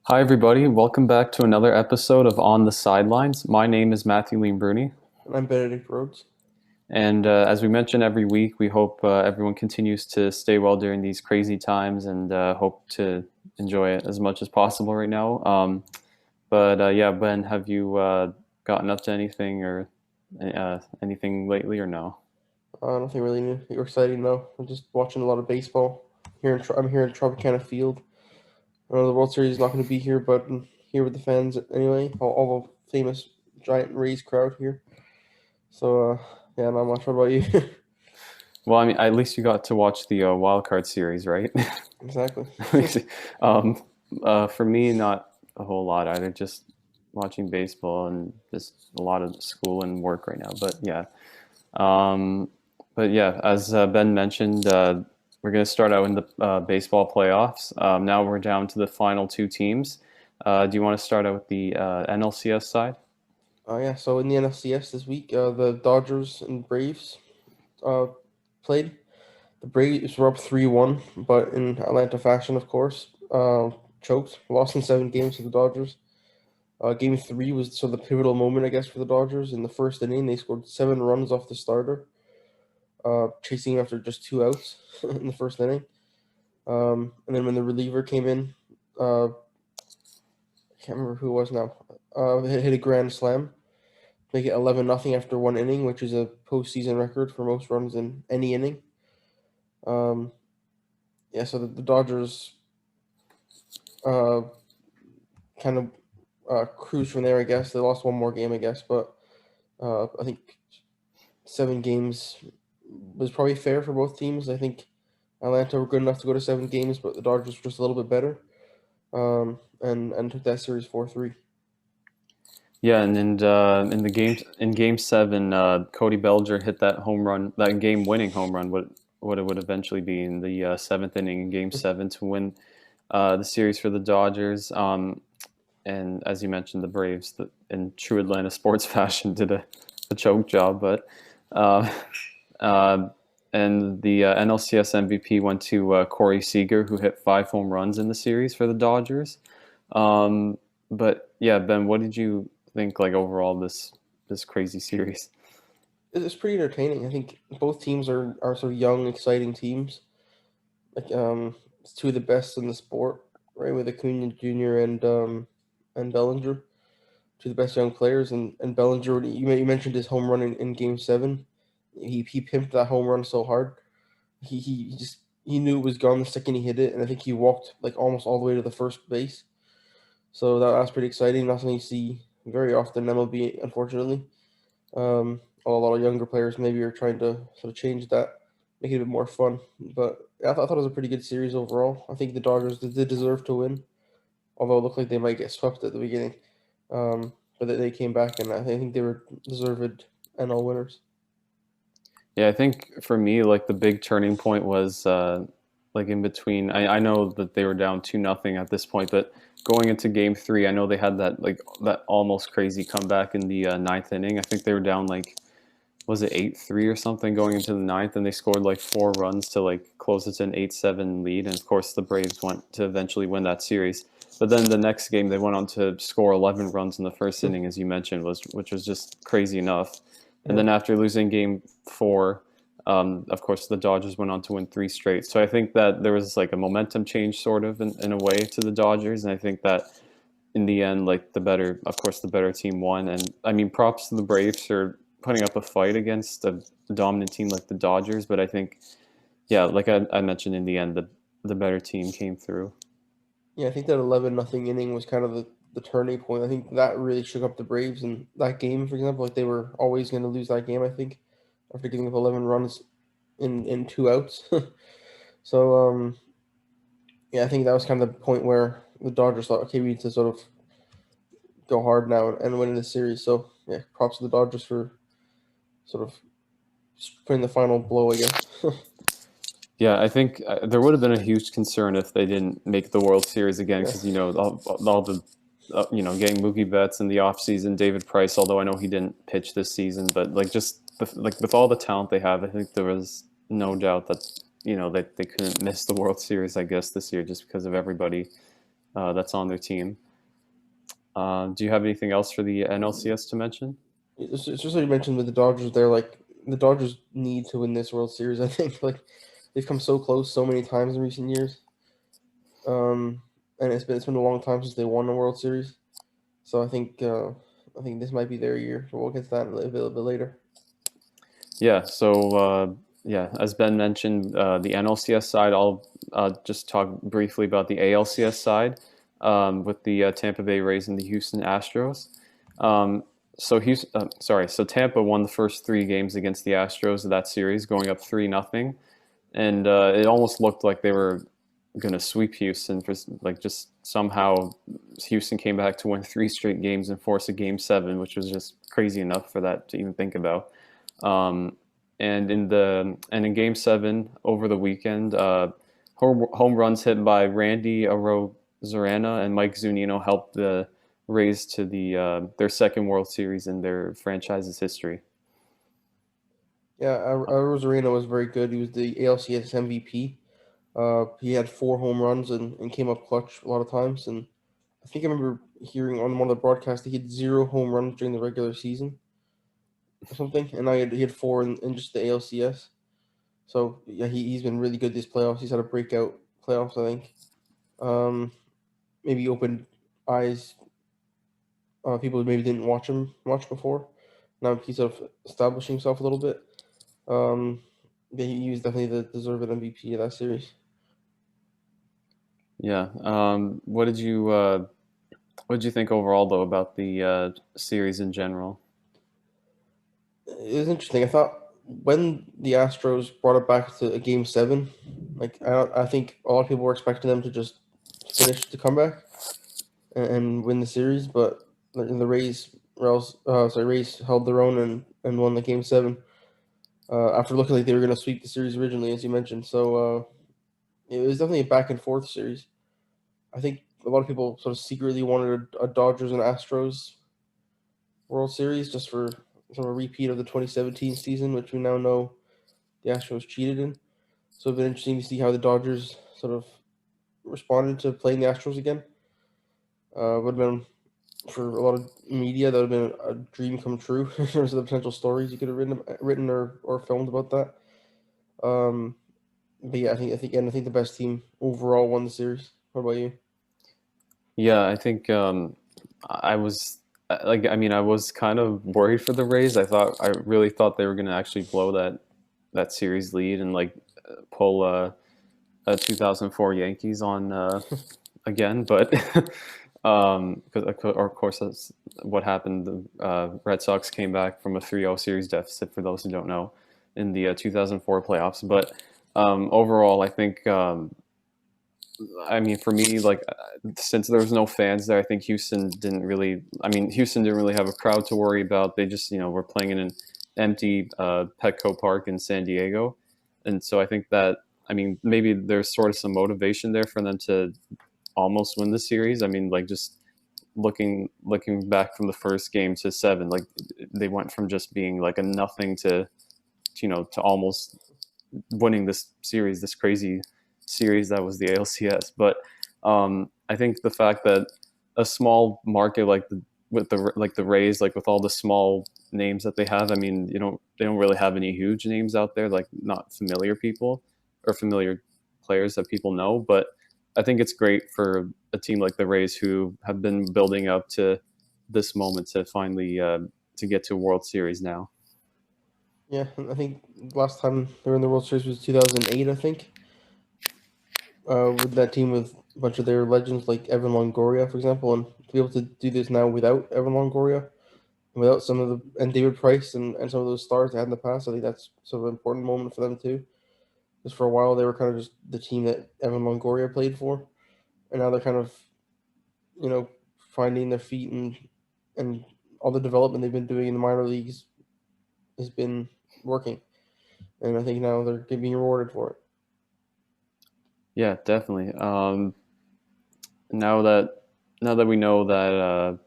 Hi, everybody. Welcome back to another episode of On the Sidelines. My name is Matthew Lean Bruni. And I'm Benedict Rhodes. And as we mention every week, we hope everyone continues to stay well during these crazy times and hope to enjoy it as much as possible right now. But yeah, Ben, have you gotten up to anything or anything lately or no? Nothing really new or exciting though. I'm just watching a lot of baseball. I'm here in Tropicana Field. I know the World Series is not going to be here, but I'm here with the fans anyway. All the famous giant Rays crowd here. So yeah, not much. What about you? Well, I mean, at least you got to watch the wild card series, right? Exactly. um, for me, not a whole lot either. Just watching baseball and just a lot of school and work right now. Um, but yeah, as Ben mentioned, we're going to start out in the baseball playoffs. Now we're down to the final two teams. Do you want to start out with the NLCS side? Yeah. So in the NFCS this week, the Dodgers and Braves uh played. The Braves were up 3-1, but in Atlanta fashion, of course. Choked, lost in 7 games to the Dodgers. Game three was the pivotal moment, I guess, for the Dodgers. In the first inning, they scored 7 runs off the starter, chasing him after just 2 outs in the first inning. And then when the reliever came in, I can't remember who it was now, hit a grand slam, make it 11-0 after 1 inning, which is a postseason record for most runs in any inning. Um, yeah, so the Dodgers uh, kind of cruised from there, I guess. They lost one more game, I guess, but I think 7 games was probably fair for both teams. I think Atlanta were good enough to go to 7 games, but the Dodgers were just a little bit better, and took that series 4-3. Yeah, and in the game seven, Cody Bellinger hit that home run, that game-winning home run. What it would eventually be in the seventh inning in Game Seven to win the series for the Dodgers. And as you mentioned, the Braves, in true Atlanta sports fashion, did a choke job. But uh, uh, and the NLCS MVP went to Corey Seager, who hit 5 home runs in the series for the Dodgers. But yeah, Ben, what did you think like overall this crazy series? It's pretty entertaining. I think both teams are sort of young, exciting teams. Like it's two of the best in the sport, right? With Acuna Jr. and Bellinger, two of the best young players. And Bellinger, you mentioned his home run in Game Seven. He pimped that home run so hard. He knew it was gone the second he hit it, and I think he walked like almost all the way to the first base. So that's pretty exciting. Not something you see very often in MLB, unfortunately. A lot of younger players maybe are trying to sort of change that, make it a bit more fun. But yeah, I thought it was a pretty good series overall. I think the Dodgers did deserve to win, although it looked like they might get swept at the beginning. But they came back, and I think they were deserved NL winners. Yeah, I think for me, like the big turning point was like in between. I know that they were down 2-0 at this point, but going into Game Three, I know they had that almost crazy comeback in the ninth inning. I think they were down like, was it 8-3 or something going into the ninth, and they scored like 4 runs to like close it to an 8-7 lead. And of course, the Braves went to eventually win that series. But then the next game, they went on to score 11 runs in the first inning, as you mentioned, which was just crazy enough. And Yeah. then after losing Game Four, of course, the Dodgers went on to win 3 straight. So I think that there was like a momentum change, sort of, in a way, to the Dodgers, and I think that in the end, like the better team won. And I mean, props to the Braves for putting up a fight against a dominant team like the Dodgers. But I think, yeah, like I mentioned, in the end, the better team came through. Yeah, I think that 11-0 inning was kind of the turning point. I think that really shook up the Braves in that game, for example. Like they were always going to lose that game, I think, after giving up 11 runs in 2 outs. So yeah, I think that was kind of the point where the Dodgers thought, okay, we need to sort of go hard now and win the series. So yeah, props to the Dodgers for sort of putting the final blow, I guess. Yeah, I think there would have been a huge concern if they didn't make the World Series again, Yeah, because all the getting Mookie Betts in the offseason, David Price, although I know he didn't pitch this season, but like like with all the talent they have, I think there was no doubt that that they couldn't miss the World Series, I guess, this year, just because of everybody that's on their team. Do you have anything else for the NLCS to mention? It's just like you mentioned with the Dodgers. They're like the Dodgers need to win this World Series. I think like they've come so close so many times in recent years. And it's been a long time since they won a World Series. So I think this might be their year. But we'll get to that a little bit later. Yeah. So yeah, as Ben mentioned, the NLCS side. I'll just talk briefly about the ALCS side with the Tampa Bay Rays and the Houston Astros. Um, so Tampa won the first three games against the Astros of that series, going up 3-0, and it almost looked like they were going to sweep Houston. For like just somehow, Houston came back to win three straight games and force a game seven, which was just crazy enough for that to even think about. Um, and in Game Seven over the weekend, home runs hit by Randy Arozarena and Mike Zunino helped the Rays to their second World Series in their franchise's history. Yeah, Rosarino was very good. He was the ALCS MVP. He had 4 home runs and came up clutch a lot of times. And I think I remember hearing on one of the broadcasts that he had 0 home runs during the regular season or something. And he had 4 in just the ALCS. So yeah, he's been really good this playoffs. He's had a breakout playoffs, I think. Um, Maybe opened eyes. People who maybe didn't watch him much before. Now he's sort of establishing himself a little bit. Um, yeah, he was definitely the deserved MVP of that series. Yeah. What did you think overall though about the series in general? It was interesting. I thought when the Astros brought it back to a game seven, like I think a lot of people were expecting them to just finish the comeback and win the series, but the Rays held their own and won the game seven. After looking like they were going to sweep the series originally, as you mentioned, so it was definitely a back and forth series. I think a lot of people sort of secretly wanted a Dodgers and Astros World Series just for sort of a repeat of the 2017 season, which we now know the Astros cheated in. So it'd been interesting to see how the Dodgers sort of responded to playing the Astros again. Would have been for a lot of media that would have been a dream come true in terms of the potential stories you could have written or filmed about that. Um, but yeah, I think the best team overall won the series. What about you? Yeah, I think I was I was kind of worried for the Rays. I really thought they were going to actually blow that series lead and like pull a 2004 Yankees on again, but because of course that's what happened. The Red Sox came back from a 3-0 series deficit for those who don't know in the 2004 playoffs. But overall, I think I mean, for me, like since there was no fans there, I think Houston didn't really. I mean, Houston didn't really have a crowd to worry about. They just, were playing in an empty Petco Park in San Diego, and so I think that. I mean, maybe there's sort of some motivation there for them to almost win the series. I mean, like just looking back from the first game to seven, like they went from just being like a nothing to almost winning this series, this crazy series that was the ALCS. But I think the fact that a small market like the Rays, like with all the small names that they have, I mean, they don't really have any huge names out there, like not familiar people or familiar players that people know. But I think it's great for a team like the Rays who have been building up to this moment to finally to get to a World Series now. Yeah, I think last time they were in the World Series was 2008. I think with that team with a bunch of their legends like Evan Longoria, for example, and to be able to do this now without Evan Longoria, without some of the and David Price and some of those stars they had in the past, I think that's sort of an important moment for them too. Because for a while they were kind of just the team that Evan Longoria played for, and now they're kind of you know finding their feet and all the development they've been doing in the minor leagues has been working, and I think now they're being rewarded for it. Yeah, definitely. Now that now that we know that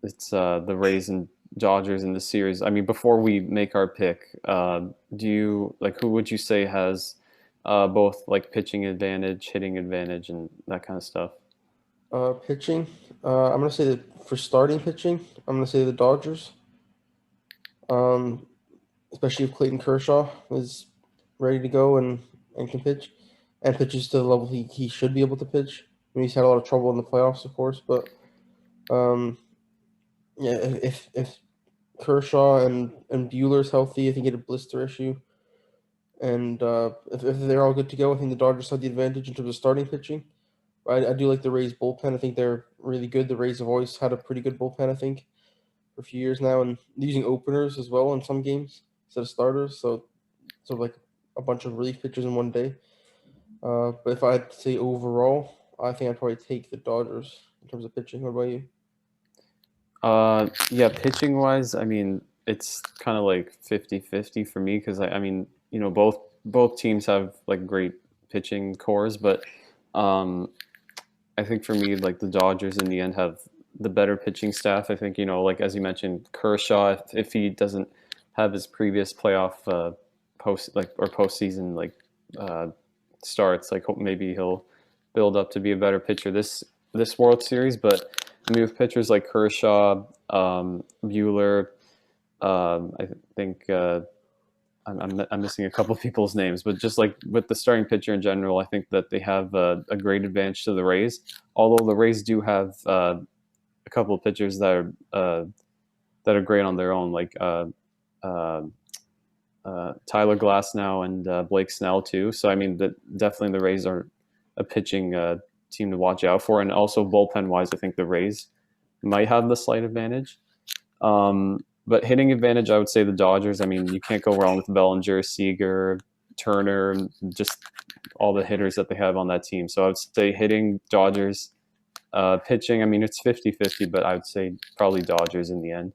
it's the Rays and Dodgers in the series, I mean, before we make our pick, do you like who would you say has both like pitching advantage, hitting advantage, and that kind of stuff? Pitching. I'm gonna say that for starting pitching, I'm gonna say the Dodgers. Um, Especially if Clayton Kershaw is ready to go and can pitch, and pitches to the level he should be able to pitch. I mean, he's had a lot of trouble in the playoffs, of course, but um, yeah, if Kershaw and Bueller's healthy, I think he had a blister issue, and if they're all good to go, I think the Dodgers have the advantage in terms of starting pitching. I do like the Rays bullpen. I think they're really good. The Rays have always had a pretty good bullpen, I think, for a few years now, and they're using openers as well in some games instead of starters. So sort of like a bunch of relief pitchers in one day. But if I had to say overall, I think I'd probably take the Dodgers in terms of pitching. What about you? Yeah, pitching wise, I mean, it's kind of like 50-50 for me because I mean, both teams have like great pitching cores, but um, I think for me, like the Dodgers in the end have the better pitching staff. I think, like as you mentioned, Kershaw, if he doesn't have his previous playoff postseason uh, starts, like maybe he'll build up to be a better pitcher this World Series. But I mean, with pitchers like Kershaw, Bueller, I think I'm missing a couple of people's names, but just like with the starting pitcher in general, I think that they have a great advantage to the Rays. Although the Rays do have a couple of pitchers that are great on their own, like uh, Tyler Glasnow and Blake Snell too. So I mean, definitely the Rays are a pitching team to watch out for, and also bullpen wise, I think the Rays might have the slight advantage. But hitting advantage, I would say the Dodgers. I mean, you can't go wrong with Bellinger, Seager, Turner, just all the hitters that they have on that team. So I would say hitting Dodgers. Pitching, I mean, it's 50-50, but I would say probably Dodgers in the end.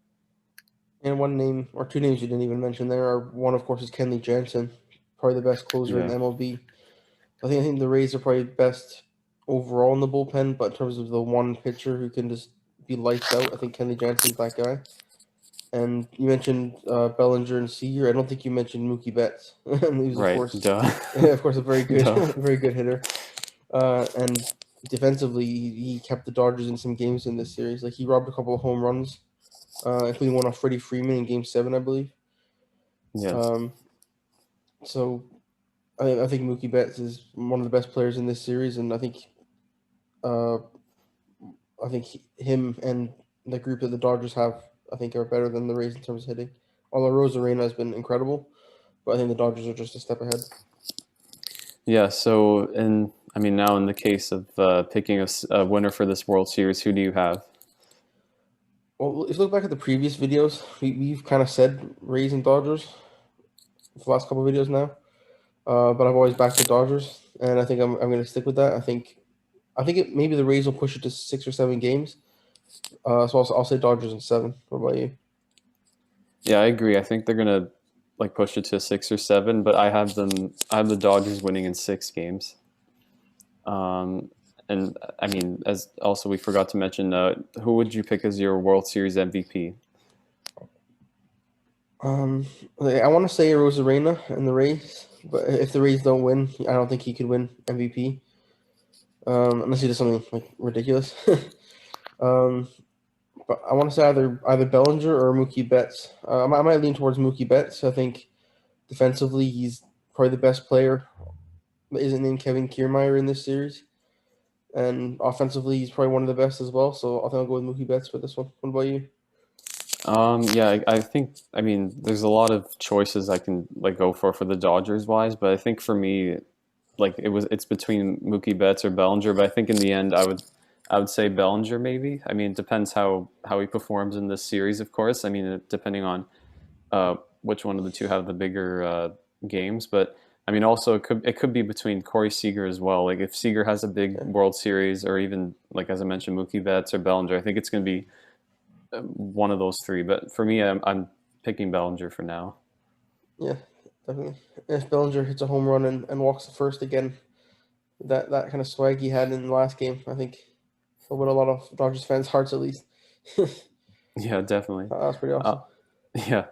And one name or two names you didn't even mention there are one, of course, is Kenley Jansen, probably the best closer in Yeah, MLB. I think the Rays are probably best overall in the bullpen, but in terms of the one pitcher who can just be lights out, I think Kenley Jansen's that guy. And you mentioned Bellinger and Seager. I don't think you mentioned Mookie Betts, who's right. Duh. of course, a very good, Duh. very good hitter. And defensively, he kept the Dodgers in some games in this series. Like he robbed a couple of home runs, including one off Freddie Freeman in Game 7, I believe. Yes. Um, so I think Mookie Betts is one of the best players in this series, and uh, him and the group that the Dodgers have, I think, are better than the Rays in terms of hitting. Although Rosarena has been incredible, but I think the Dodgers are just a step ahead. Yeah. So, I mean, now in the case of picking a winner for this World Series, who do you have? Well, if you look back at the previous videos, we've kind of said Rays and Dodgers for the last couple of videos now. But I've always backed the Dodgers, and I think I'm going to stick with that. Maybe the Rays will push it to 6 or 7 games. So I'll say Dodgers in 7. What about you? Yeah, I agree. I think they're gonna like push it to 6 or 7, but I have them. I have the Dodgers winning in 6 games. Um, and I mean, as also we forgot to mention, who would you pick as your World Series MVP? Um, I want to say Rosarena and the Rays, but if the Rays don't win, I don't think he could win MVP. Unless he does something like ridiculous. um, but I want to say either Bellinger or Mookie Betts. I might lean towards Mookie Betts. I think defensively he's probably the best player that isn't named Kevin Kiermaier in this series, and offensively he's probably one of the best as well. So I think I'll go with Mookie Betts for this one. What about you? Yeah, I think I mean there's a lot of choices I can like go for the Dodgers wise, but I think for me, like it's between Mookie Betts or Bellinger, but I think in the end I would say Bellinger maybe. I mean, it depends how he performs in this series, of course. I mean, depending on which one of the two have the bigger games. But I mean, also it could be between Corey Seager as well. Like if Seager has a big Yeah, World Series, or even like as I mentioned, Mookie Betts or Bellinger, I think it's going to be one of those three. But for me, I'm picking Bellinger for now. yeah, definitely. If Bellinger hits a home run and walks the first again, that kind of swag he had in the last game, I think he'll win a lot of Dodgers fans' hearts at least. Yeah, definitely. That's pretty Uh, awesome. yeah.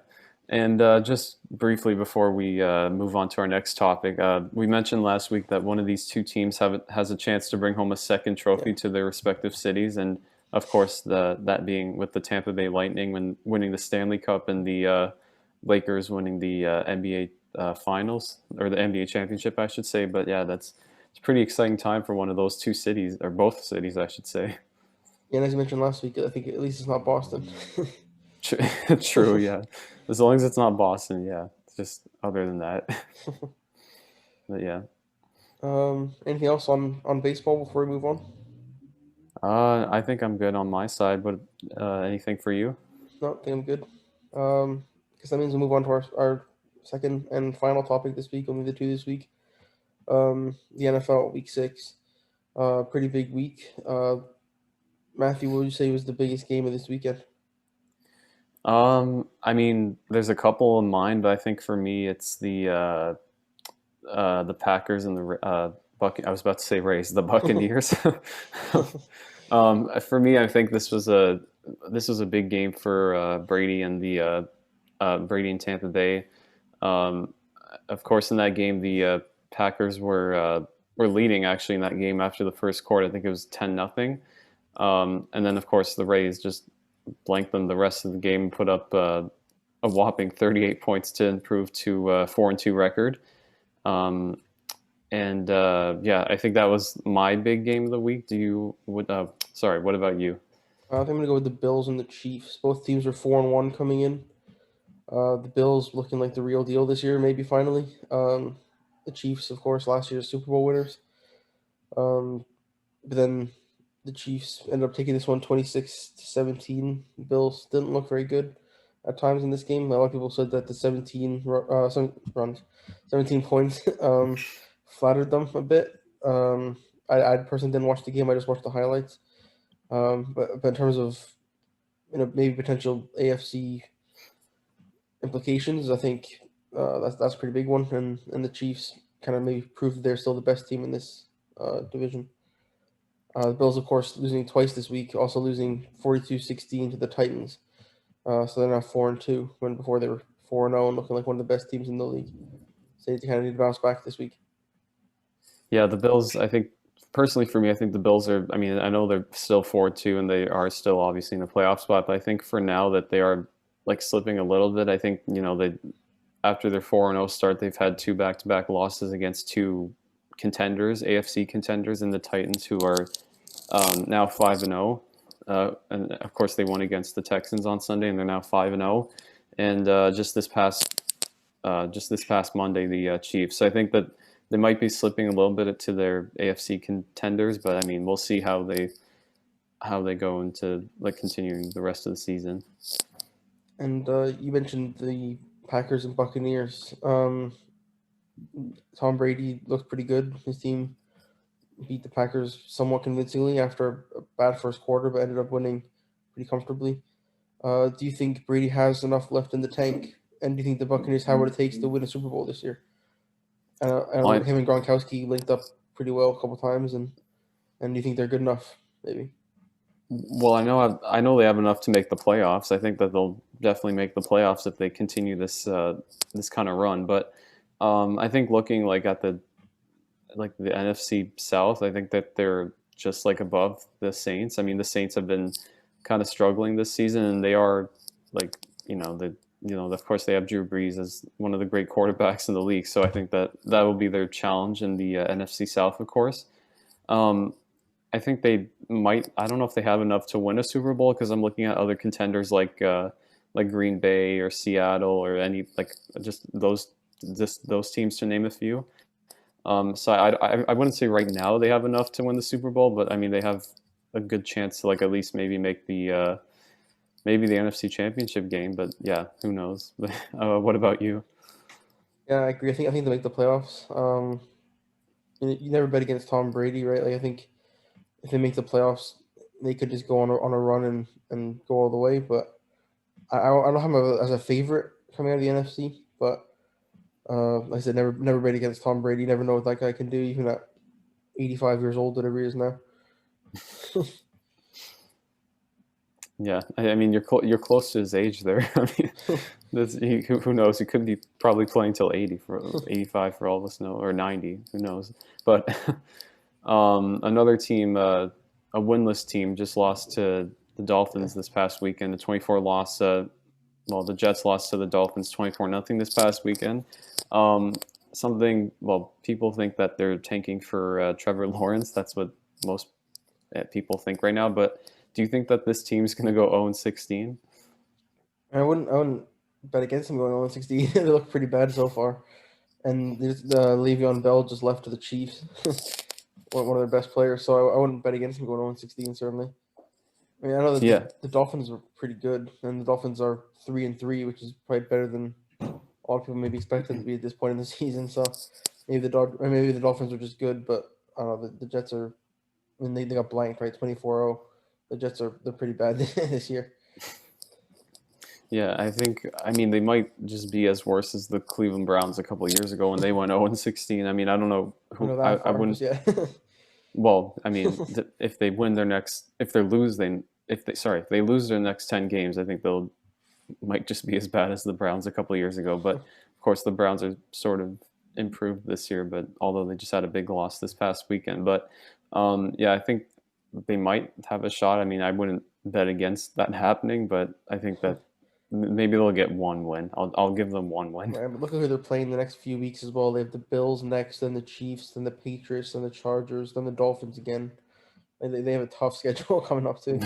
And just briefly before we move on to our next topic, we mentioned last week that one of these two teams has a chance to bring home a second Yeah. trophy to their respective cities, and of course, that being with the Tampa Bay Lightning when winning the Stanley Cup and the Lakers winning the NBA Finals or the NBA championship, I should say. But yeah, it's a pretty exciting time for one of those two cities, or both cities, I should say. Yeah, and as you mentioned last week, I think at least it's not Boston. True, yeah. As long as it's not Boston, yeah. Just other than that, but yeah. Anything else on baseball before we move on? I think I'm good on my side. But anything for you? No, I think I'm good. Because that means we move on to our second and final topic this week, only the two this week. The NFL Week 6. Pretty big week. Matthew, what would you say was the biggest game of this weekend? I mean, there's a couple in mind, but I think for me, it's the Packers and the I was about to say Rays, the Buccaneers. For me, I think this was a big game for Brady and the Brady and Tampa Bay. Um, of course, in that game, the Packers were leading actually in that game after the first quarter. I think it was 10-0. And then, of course, the Rays just blanked them the rest of the game, put up a whopping 38 points to improve to 4-2 record. Um, and yeah, I think that was my big game of the week. Sorry, what about you? I think I'm gonna go with the Bills and the Chiefs. Both teams are 4-1 coming in. The Bills looking like the real deal this year, maybe finally. The Chiefs, of course, last year's Super Bowl winners. Um, but then the Chiefs ended up taking this one 26-17. The Bills didn't look very good at times in this game. A lot of people said that the 17 points flattered them a bit. I personally didn't watch the game. I just watched the highlights. But in terms of maybe potential AFC implications, I think that's a pretty big one. And the Chiefs kind of maybe proved that they're still the best team in this division. The Bills, of course, losing twice this week, also losing 42-16 to the Titans. So they're now 4-2 when before they were 4-0 and looking like one of the best teams in the league. So they kind of need to bounce back this week. Yeah, the Bills. I think personally for me, I think the Bills are. I mean, I know they're still 4-2 and they are still obviously in the playoff spot, but I think for now that they are like slipping a little bit. I think they after their 4-0 start, they've had two back-to-back losses against two contenders, AFC contenders, in the Titans, who are now 5-0. And of course, they won against the Texans on Sunday, and they're now 5-0. And just this past Monday, the Chiefs. So I think that they might be slipping a little bit to their AFC contenders, but I mean, we'll see how they go into like continuing the rest of the season. And you mentioned the Packers and Buccaneers. Tom Brady looked pretty good. His team beat the Packers somewhat convincingly after a bad first quarter, but ended up winning pretty comfortably. Do you think Brady has enough left in the tank? And do you think the Buccaneers have what it takes to win a Super Bowl this year? I know I, him and Gronkowski linked up pretty well a couple times, and do you think they're good enough? Maybe. well, I know they have enough to make the playoffs. I think that they'll definitely make the playoffs if they continue this kind of run. But I think looking at the NFC South, I think that they're just like above the Saints. I mean, the Saints have been kind of struggling this season, and they are like of course they have Drew Brees as one of the great quarterbacks in the league. So I think that will be their challenge in the NFC South, of course. Um, I think they might. I don't know if they have enough to win a Super Bowl because I'm looking at other contenders like Green Bay or Seattle or any just those teams to name a few. So I wouldn't say right now they have enough to win the Super Bowl, but I mean they have a good chance to at least maybe the maybe the NFC Championship game. But yeah, who knows? What about you? Yeah, I agree. I think they make the playoffs. You never bet against Tom Brady, right? Like I think if they make the playoffs, they could just go on a run and go all the way. But I don't have him as a favorite coming out of the NFC. But like I said, never bet against Tom Brady. You never know what that guy can do, even at 85 years old, whatever he is now. Yeah, I mean you're close to his age there. I mean, who knows? He could be probably playing till 80 for 85 for all of us know, or 90. Who knows? But another team, a winless team, just lost to the Dolphins this past weekend. A 24 loss. Well, the Jets lost to the Dolphins 24-0 this past weekend. Um, well, people think that they're tanking for Trevor Lawrence. That's what most people think right now. But do you think that this team's going to go 0-16? I wouldn't bet against them going 0-16. They look pretty bad so far. And there's Le'Veon Bell just left to the Chiefs, one of their best players. So I wouldn't bet against him going 0-16 certainly. I mean, I know that Yeah, the Dolphins are pretty good, and the Dolphins are 3-3, which is probably better than a lot of people maybe expect them to be at this point in the season. So maybe the Dolphins are just good, but I don't know. The Jets are. I mean, they got blanked right 24-0. The Jets they're pretty bad this year. yeah. I mean, they might just be as worse as the Cleveland Browns a couple of years ago when they went 0-16. I mean, I don't know I who. know that I far, but wouldn't. yeah. Well, I mean, if they win their next, if they lose, then if they lose their next 10 games, I think they'll might just be as bad as the Browns a couple of years ago. But of course, the Browns are sort of improved this year. But although they just had a big loss this past weekend, but yeah, I think they might have a shot. I mean, I wouldn't bet against that happening, but I think that maybe they'll get one win. I'll give them one win. Right, but look at who they're playing the next few weeks as well. They have the Bills next, then the Chiefs, then the Patriots, then the Chargers, then the Dolphins again. And they have a tough schedule coming up too.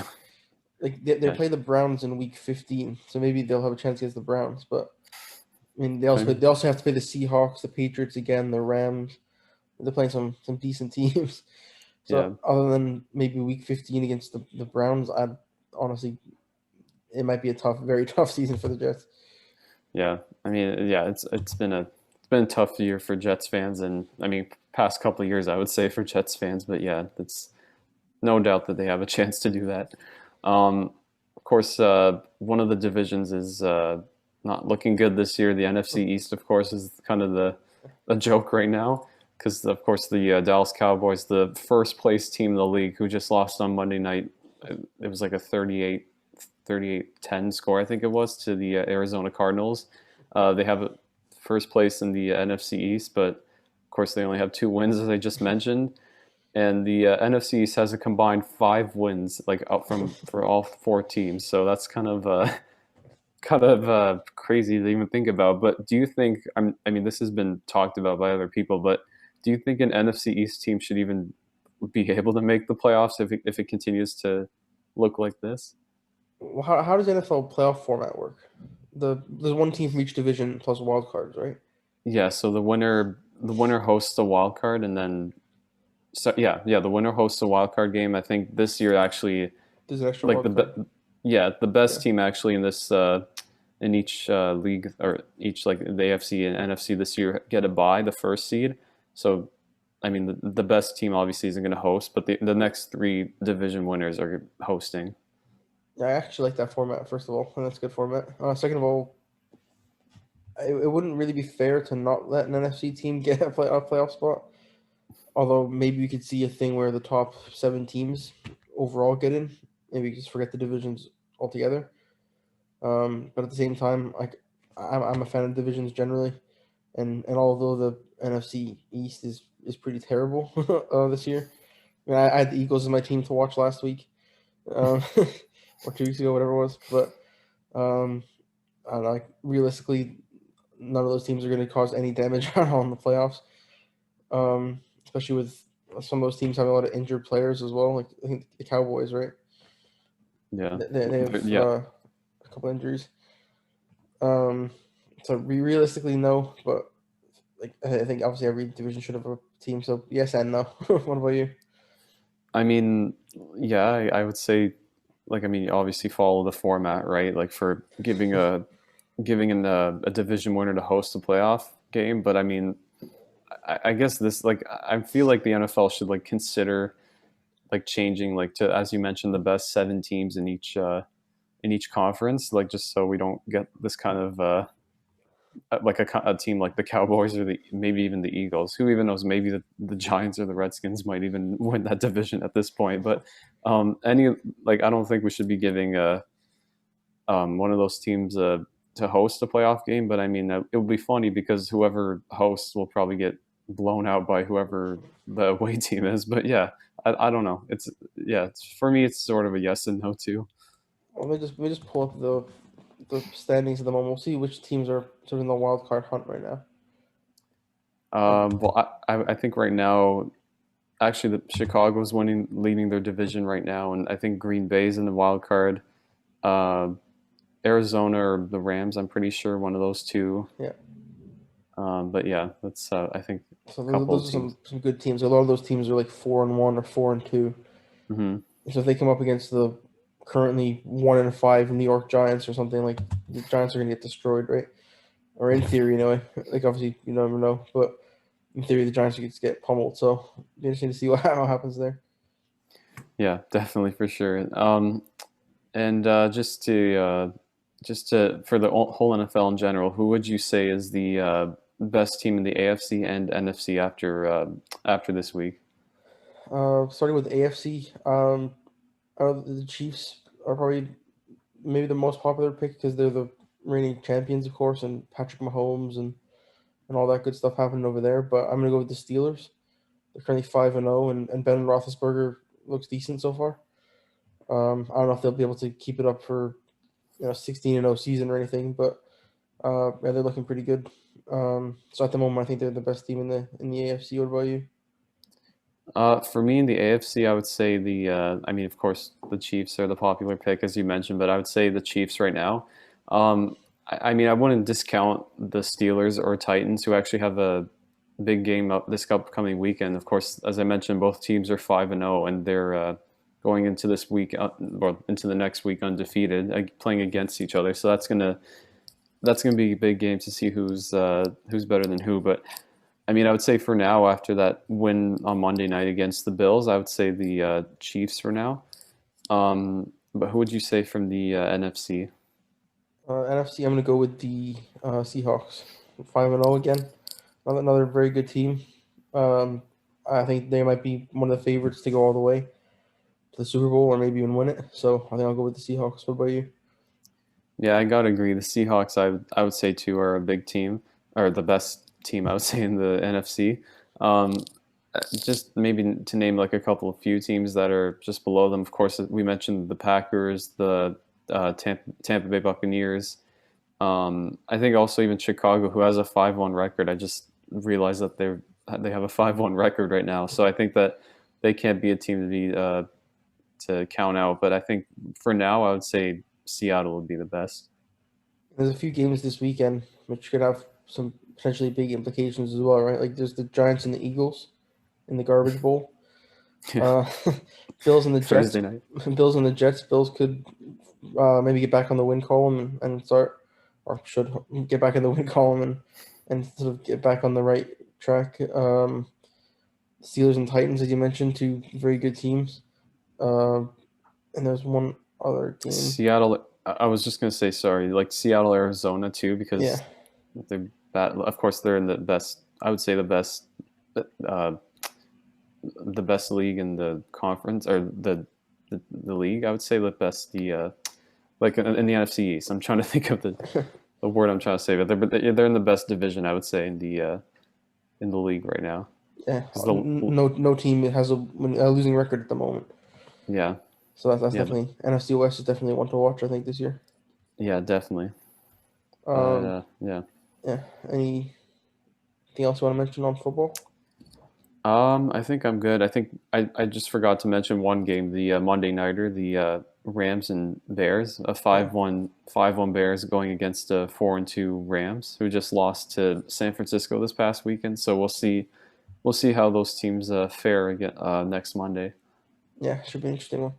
Like they're Yeah. playing the Browns in week 15, so maybe they'll have a chance against the Browns. But I mean, Okay. they also have to play the Seahawks, the Patriots again, the Rams. They're playing some decent teams. Yeah. So other than maybe week 15 against the Browns, I honestly it might be a very tough season for the Jets. Yeah, I mean, yeah, it's been a tough year for Jets fans, and I mean, past couple of years, I would say for Jets fans, but yeah, it's no doubt that they have a chance to do that. Of course, one of the divisions is not looking good this year. The NFC East, of course, is kind of the a joke right now because, of course, the Dallas Cowboys, the first place team in the league, who just lost on Monday night. It was like a 38-10 score, I think it was, to the Arizona Cardinals. They have first place in the NFC East, but of course they only have 2 wins, as I just mentioned. And the NFC East has a combined 5 wins, like out from for all 4 teams. So that's kind of crazy to even think about. But do you think? I mean, this has been talked about by other people, but do you think an NFC East team should even be able to make the playoffs if it continues to look like this? How does the NFL playoff format work? There's one team from each division plus wild cards, right? Yeah, so the winner hosts a wild card, and then yeah, the winner hosts a wild card game. I think this year actually, There's an extra like wild card. yeah, the best Yeah. team actually in this in each league, or each, like the AFC and NFC this year, get a bye, the first seed. So I mean, the best team obviously isn't going to host, but the next 3 division winners are hosting. Yeah, I actually like that format. First of all, and that's a good format. Second of all, it wouldn't really be fair to not let an NFC team get a playoff spot. Although maybe we could see a thing where the top 7 teams overall get in. Maybe just forget the divisions altogether. But at the same time, like I'm a fan of divisions generally, and although the NFC East is pretty terrible this year, I mean, I had the Eagles as my team to watch last week, um, or 2 weeks ago, whatever it was. But um, I don't know, like realistically, none of those teams are going to cause any damage at all in the playoffs. Especially with some of those teams having a lot of injured players as well. Like I think the Cowboys, right? Yeah, They have yeah. a couple injuries. Um, so realistically, no. But like I think obviously every division should have a team. So yes and no. What about you? I mean, yeah, I would say, like, I mean, you obviously follow the format, right? Like for giving a division winner to host a playoff game. But I mean, I guess this, like, I feel like the NFL should like consider like changing, like, to, as you mentioned, the best 7 teams in each conference, like, just so we don't get this kind of like a team like the Cowboys or the maybe even the Eagles. Who even knows? Maybe the Giants or the Redskins might even win that division at this point. But any like I don't think we should be giving one of those teams to host a playoff game. But I mean, it will be funny because whoever hosts will probably get blown out by whoever the away team is. But yeah, I don't know. For me, it's sort of a yes and no too. Well, let me just pull up the standings at the moment. We'll see which teams are sort of in the wild card hunt right now. Well, I think right now, actually, the Chicago's leading their division right now, and I think Green Bay's in the wild card. Uh, Arizona or the Rams, I'm pretty sure one of those two. Yeah. But yeah, that's I think So a couple of those are teams. some good teams. A lot of those teams are like 4-1 or 4-2. Hmm. So if they come up against the currently 1-5 New York Giants or something, like the Giants are gonna get destroyed, right? Or in theory, anyway. Like obviously you never know, but in theory the Giants could get pummeled. So it'll be interesting to see how happens there. Yeah, definitely for sure. And just to for the whole NFL in general, who would you say is the best team in the AFC and NFC after this week? Starting with AFC, the Chiefs are probably maybe the most popular pick because they're the reigning champions, of course, and Patrick Mahomes and all that good stuff happening over there. But I'm gonna go with the Steelers. They're currently 5-0, and Ben Roethlisberger looks decent so far. I don't know if they'll be able to keep it up for 16-0 season or anything, but yeah, they're looking pretty good. So at the moment, I think they're the best team in the AFC. What about you? For me in the AFC, I would say I mean, of course, the Chiefs are the popular pick, as you mentioned, but I would say the Chiefs right now. I mean, I wouldn't discount the Steelers or Titans, who actually have a big game up this upcoming weekend. Of course, as I mentioned, both teams are 5-0, and they're going into this week, or into the next week undefeated, playing against each other. So that's gonna be a big game to see who's better than who. But I mean, I would say for now, after that win on Monday night against the Bills, I would say the Chiefs for now. But who would you say from the NFC? NFC, I'm gonna go with the Seahawks. 5-0 again. Another very good team. Um, I think they might be one of the favorites to go all the way to the Super Bowl or maybe even win it. So I think I'll go with the Seahawks. What about you? Yeah, I gotta agree. The Seahawks, I would say too, are a big team, or the best team I would say in the NFC. Um, just maybe to name like a couple of few teams that are just below them. Of course, we mentioned the Packers, the Tampa Bay Buccaneers. I think also even Chicago, who has a 5-1 record. I just realized that they have a 5-1 record right now. So I think that they can't be a team to count out. But I think for now, I would say Seattle would be the best. There's a few games this weekend which could have some potentially big implications as well, right? Like there's the Giants and the Eagles in the garbage bowl. Yeah, Uh, Bills and the Jets. Thursday night. Bills and the Jets. Bills could maybe get back on the win column and start, or should get back in the win column and sort of get back on the right track. Steelers and Titans, as you mentioned, two very good teams. Uh, and there's one other game. Seattle. I was just gonna say sorry, like Seattle, Arizona too, Yeah, because they're bad. Of course, they're in the best. I would say uh, the best league in the conference or the league. I would say the best like in the NFC East. I'm trying to think of the word I'm trying to say, but they're in the best division. I would say in the league right now. yeah. 'Cause No team has a losing record at the moment. yeah, So that's yeah, definitely NFC West is definitely one to watch. I think this year. yeah, definitely. But Um, yeah. yeah. Anything else you want to mention on football? I think I'm good. I think I just forgot to mention one game, the Monday nighter, the Rams and Bears, a Yeah. 5-1 Bears going against a 4-2 Rams, who just lost to San Francisco this past weekend. So we'll see how those teams fare again next Monday. Yeah, should be an interesting one.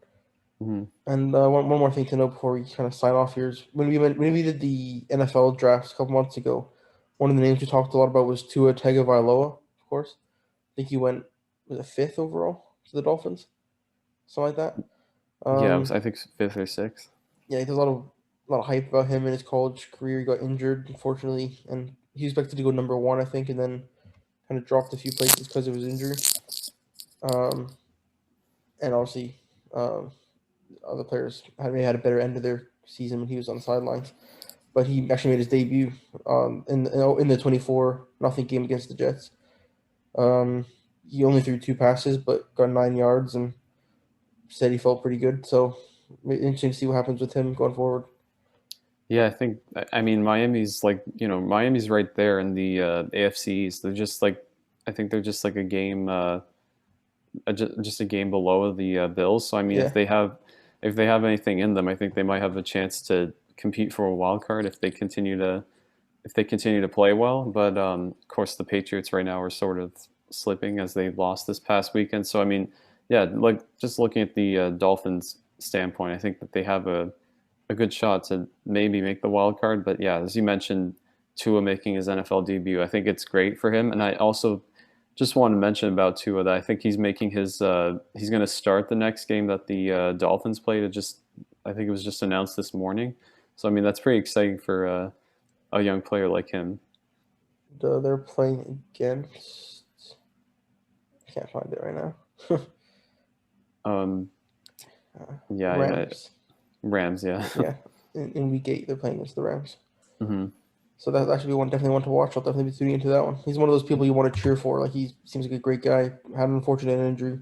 Hmm. And one more thing to know before we kind of sign off here is when we did the NFL drafts a couple months ago, one of the names we talked a lot about was Tua Tagovailoa, of course. I think he went was it fifth overall to the Dolphins, something like that. Yeah, it Um, was I think fifth or sixth. yeah, there's a lot of a lot of hype about him in his college career. He got injured, unfortunately, and he was expected to go number one, I think, and then kind of dropped a few places because of his injury. Um, and obviously, um, other players had a better end of their season when he was on the sidelines. But he actually made his debut in the 24-0 game against the Jets. Um, he only threw 2 passes, but got 9 yards and said he felt pretty good. So interesting to see what happens with him going forward. Yeah, I think I mean Miami's like Miami's right there in the AFC East. They're just like I think they're just like a game just a game below the Bills. So I mean Yeah, if they have anything in them, I think they might have a chance to compete for a wild card if they continue to play well. But of course, the Patriots right now are sort of slipping as they lost this past weekend. So I mean, yeah, like just looking at the Dolphins standpoint, I think that they have a good shot to maybe make the wild card. But yeah, as you mentioned, Tua making his NFL debut, I think it's great for him. And I also just want to mention about Tua that I think he's making he's going to start the next game that the Dolphins played. I think it was just announced this morning. So I mean, that's pretty exciting for a young player like him. they're playing against. I can't find it right now. Um, yeah, Rams. Rams, yeah. Yeah, in week 8 they're playing against the Rams. hmm So that should be definitely one to watch. I'll definitely be tuning into that one. He's one of those people you want to cheer for. Like he seems like a great guy. Had an unfortunate injury.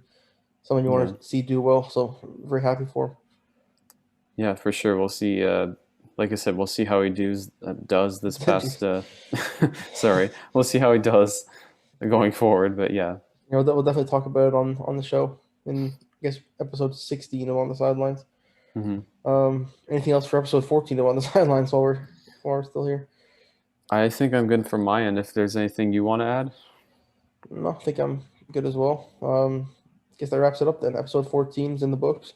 Someone you Yeah, want to see do well. So very happy for him. yeah, for sure. We'll see. Like I said, we'll see how he does this past. Sorry, we'll see how he does going forward. But yeah, We'll definitely talk about it on the show in I guess episode 16 of On the Sidelines. hmm Anything else for episode 14 of On the Sidelines while we're still here? I think I'm good from my end. If there's anything you want to add, No, I think I'm good as well. I guess that wraps it up then. Episode 14 is in the books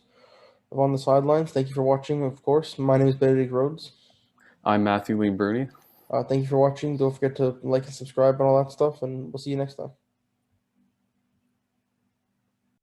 of On the Sidelines. Thank you for watching, of course. My name is Benedict Rhodes. I'm Matthew Lee Bruni. Thank you for watching. Don't forget to like and subscribe and all that stuff, and we'll see you next time.